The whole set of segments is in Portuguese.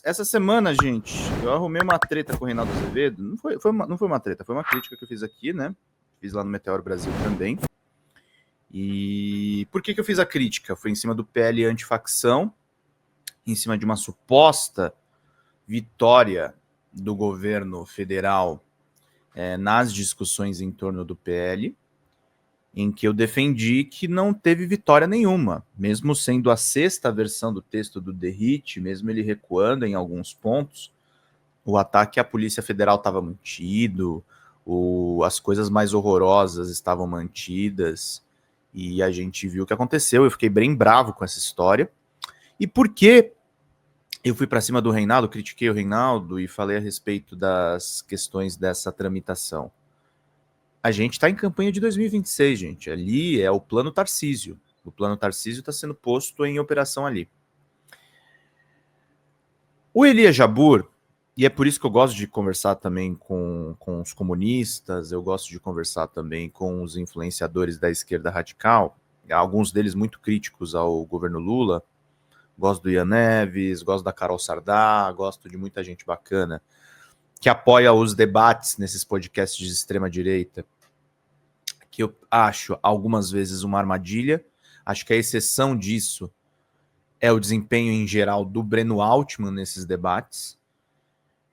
essa semana, gente, eu arrumei uma treta com o Reinaldo Azevedo. Não foi uma treta, foi uma crítica que eu fiz aqui, né? Fiz lá no Meteoro Brasil também. E por que eu fiz a crítica? Foi em cima do PL antifacção, em cima de uma suposta vitória do governo federal nas discussões em torno do PL, em que eu defendi que não teve vitória nenhuma, mesmo sendo a sexta versão do texto do Derrite, mesmo ele recuando em alguns pontos, o ataque à Polícia Federal estava mantido, as coisas mais horrorosas estavam mantidas, e a gente viu o que aconteceu. Eu fiquei bem bravo com essa história. E por que eu fui para cima do Reinaldo, critiquei o Reinaldo e falei a respeito das questões dessa tramitação? A gente está em campanha de 2026, gente. Ali é o Plano Tarcísio. O Plano Tarcísio está sendo posto em operação ali. O Elias Jabbour, e é por isso que eu gosto de conversar também com os comunistas, eu gosto de conversar também com os influenciadores da esquerda radical, alguns deles muito críticos ao governo Lula. Gosto do Ian Neves, gosto da Carol Sardá, gosto de muita gente bacana que apoia os debates nesses podcasts de extrema-direita, que eu acho algumas vezes uma armadilha. Acho que a exceção disso é o desempenho em geral do Breno Altman nesses debates.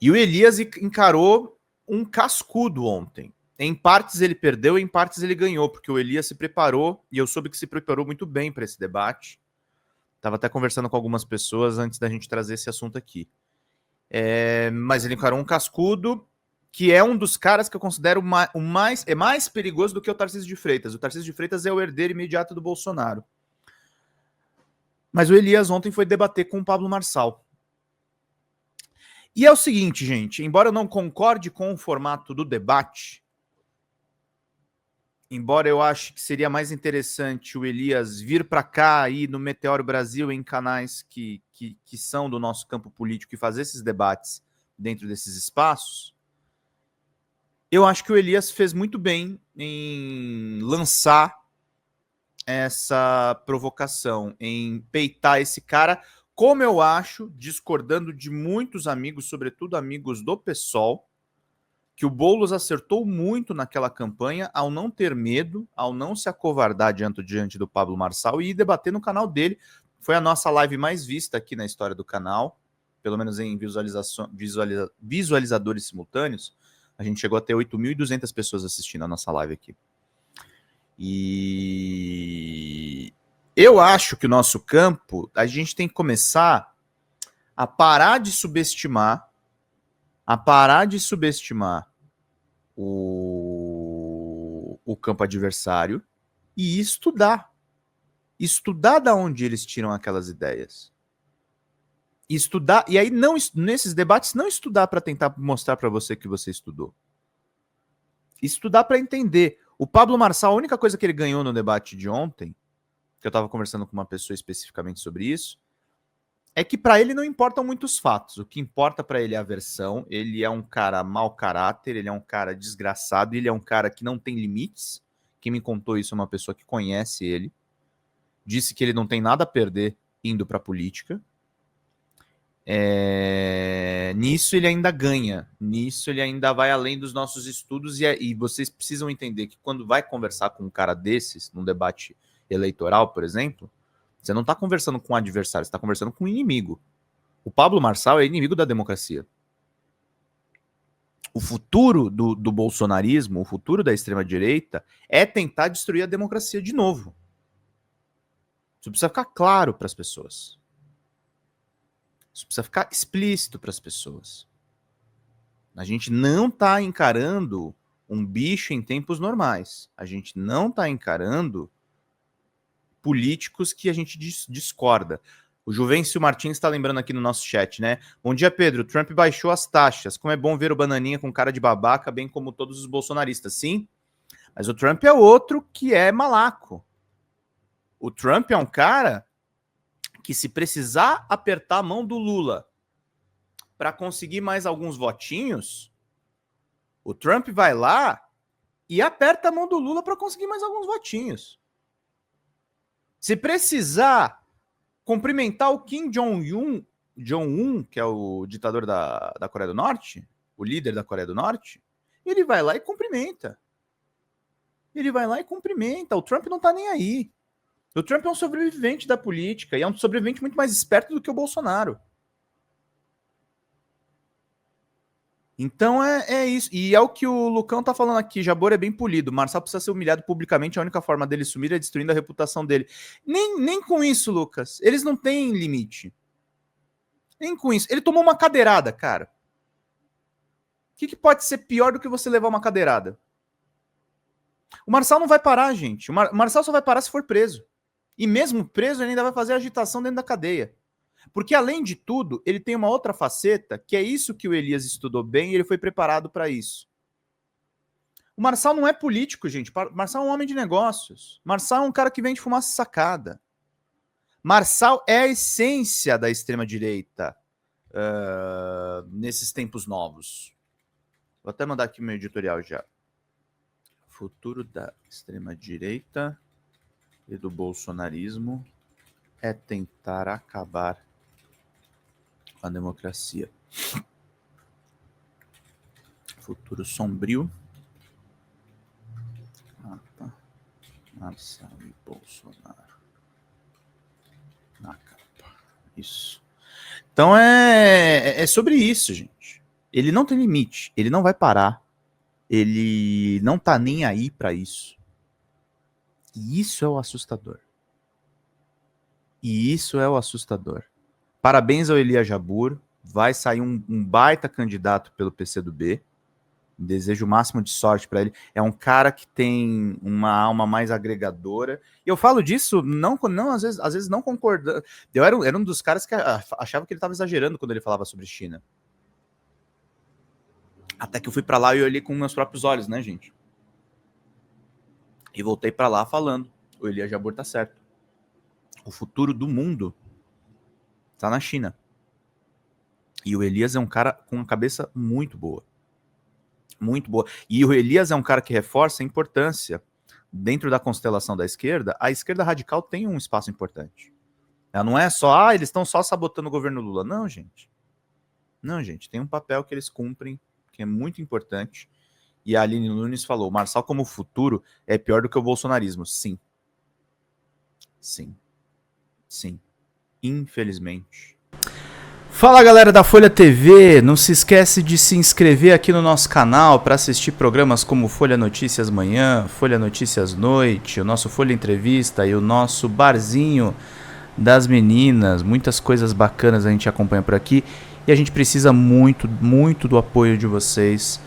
E o Elias encarou um cascudo ontem. Em partes ele perdeu, em partes ele ganhou, porque o Elias se preparou, e eu soube que se preparou muito bem para esse debate. Estava até conversando com algumas pessoas antes da gente trazer esse assunto aqui. Mas ele encarou um cascudo, que é um dos caras que eu considero mais perigoso do que o Tarcísio de Freitas. O Tarcísio de Freitas é o herdeiro imediato do Bolsonaro. Mas o Elias ontem foi debater com o Pablo Marçal. E é o seguinte, gente, embora eu não concorde com o formato do debate, embora eu ache que seria mais interessante o Elias vir para cá aí no Meteoro Brasil, em canais que são do nosso campo político, e fazer esses debates dentro desses espaços, eu acho que o Elias fez muito bem em lançar essa provocação, em peitar esse cara, como eu acho, discordando de muitos amigos, sobretudo amigos do PSOL, que o Boulos acertou muito naquela campanha ao não ter medo, ao não se acovardar diante do Pablo Marçal e ir debater no canal dele. Foi a nossa live mais vista aqui na história do canal, pelo menos em visualizadores simultâneos. A gente chegou a ter 8.200 pessoas assistindo a nossa live aqui. E eu acho que o nosso campo, a gente tem que começar a parar de subestimar o campo adversário e estudar da onde eles tiram aquelas ideias. Estudar, e aí não, nesses debates, não estudar para tentar mostrar para você que você estudou. Estudar para entender. O Pablo Marçal, a única coisa que ele ganhou no debate de ontem, que eu estava conversando com uma pessoa especificamente sobre isso, é que para ele não importam muitos fatos. O que importa para ele é a versão. Ele é um cara mau caráter, ele é um cara desgraçado, ele é um cara que não tem limites. Quem me contou isso é uma pessoa que conhece ele. Disse que ele não tem nada a perder indo para a política. Nisso ele ainda ganha. Nisso ele ainda vai além dos nossos estudos. E vocês precisam entender que quando vai conversar com um cara desses, num debate eleitoral, por exemplo, você não está conversando com um adversário, você está conversando com um inimigo. O Pablo Marçal é inimigo da democracia. O futuro do bolsonarismo, o futuro da extrema-direita, é tentar destruir a democracia de novo. Isso precisa ficar claro para as pessoas. Isso precisa ficar explícito para as pessoas. A gente não está encarando um bicho em tempos normais. A gente não está encarando políticos que a gente discorda. O Juvencio Martins está lembrando aqui no nosso chat, né? Bom dia, Pedro. Trump baixou as taxas. Como é bom ver o Bananinha com cara de babaca, bem como todos os bolsonaristas. Sim, mas o Trump é outro que é malaco. O Trump é um cara que, se precisar apertar a mão do Lula para conseguir mais alguns votinhos, o Trump vai lá e aperta a mão do Lula para conseguir mais alguns votinhos. Se precisar cumprimentar o Kim Jong-un Jong-un, que é o ditador da Coreia do Norte, o líder da Coreia do Norte, ele vai lá e cumprimenta. O Trump não tá nem aí. O Trump é um sobrevivente da política e é um sobrevivente muito mais esperto do que o Bolsonaro. Então é isso. E é o que o Lucão tá falando aqui. Jabor é bem polido. Marçal precisa ser humilhado publicamente. A única forma dele sumir é destruindo a reputação dele. Nem com isso, Lucas. Eles não têm limite. Nem com isso. Ele tomou uma cadeirada, cara. O que pode ser pior do que você levar uma cadeirada? O Marçal não vai parar, gente. O Marçal só vai parar se for preso. E mesmo preso, ele ainda vai fazer agitação dentro da cadeia. Porque, além de tudo, ele tem uma outra faceta, que é isso que o Elias estudou bem e ele foi preparado para isso. O Marçal não é político, gente. Marçal é um homem de negócios. Marçal é um cara que vende fumaça sacada. Marçal é a essência da extrema-direita nesses tempos novos. Vou até mandar aqui meu editorial já. Futuro da extrema-direita e do bolsonarismo é tentar acabar com a democracia. Futuro sombrio. Marçal e Bolsonaro. Na capa. Isso. Então é sobre isso, gente. Ele não tem limite. Ele não vai parar. Ele não tá nem aí para isso. E isso é o assustador. Parabéns ao Elias Jabbour. Vai sair um baita candidato pelo PCdoB. Desejo o máximo de sorte para ele. É um cara que tem uma alma mais agregadora. E eu falo disso não às vezes não concordando. Eu era um dos caras que achava que ele estava exagerando quando ele falava sobre China. Até que eu fui para lá e olhei com meus próprios olhos, né, gente? E voltei para lá falando. O Elias Jabbour tá certo. O futuro do mundo tá na China. E o Elias é um cara com uma cabeça muito boa. Muito boa. E o Elias é um cara que reforça a importância. Dentro da constelação da esquerda, a esquerda radical tem um espaço importante. Ela não é só, eles estão só sabotando o governo Lula. Não, gente. Não, gente. Tem um papel que eles cumprem, que é muito importante. E a Aline Nunes falou, Marçal como futuro é pior do que o bolsonarismo. Sim. Sim. Sim. Infelizmente. Fala, galera da Folha TV, não se esquece de se inscrever aqui no nosso canal para assistir programas como Folha Notícias Manhã, Folha Notícias Noite, o nosso Folha Entrevista e o nosso Barzinho das Meninas. Muitas coisas bacanas a gente acompanha por aqui e a gente precisa muito, muito do apoio de vocês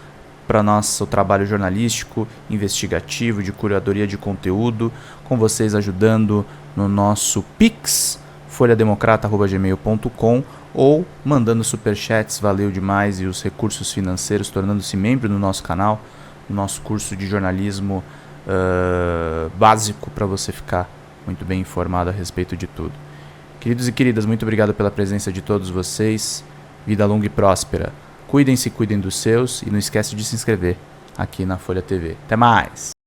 para nosso trabalho jornalístico, investigativo, de curadoria de conteúdo, com vocês ajudando no nosso Pix, folhademocrata@gmail.com, ou mandando superchats, valeu demais, e os recursos financeiros, tornando-se membro do nosso canal, no nosso curso de jornalismo básico, para você ficar muito bem informado a respeito de tudo. Queridos e queridas, muito obrigado pela presença de todos vocês, vida longa e próspera. Cuidem-se, cuidem dos seus, e não esquece de se inscrever aqui na Folha TV. Até mais!